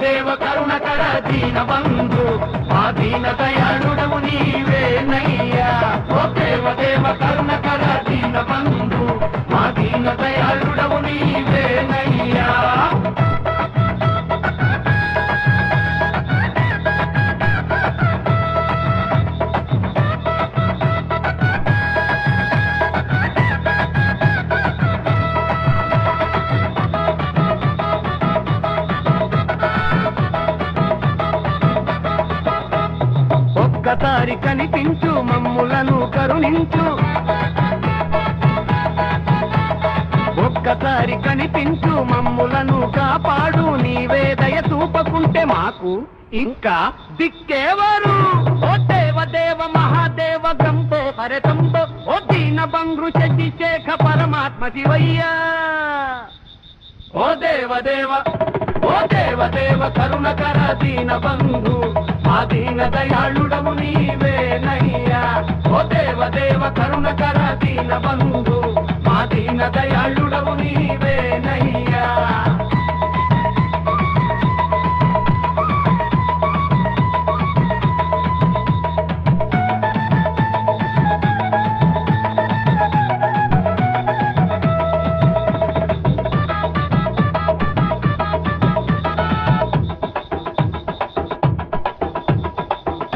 దేవ కరుణకర దీన బంధు మా దీన దయాళుడవు నీవేనయ్యా ఓ దేవ కరుణకర దీన బంధు మా దీన దయాళుడవు నీవేనయ్యా ఒక్కసారి కనిపించు మమ్ములను కరుణించు ఒక్కసారి కనిపించు మమ్ములను కాపాడు నీవే దయ చూపకుంటే మాకు ఇంకా దిక్కేవారు ఓ దేవ మహాదేవ గంబో హరతంబో ఓ దీన బంధు శశి శేఖ పరమాత్మ శివయ్యా ఓ దేవ కరుణకర దీన బంధు మా దీన దయాళుడవు నీవేనయ్యా ఓ దేవ కరుణకర దీన బంధు మా దీన దయాళుడవు నీవే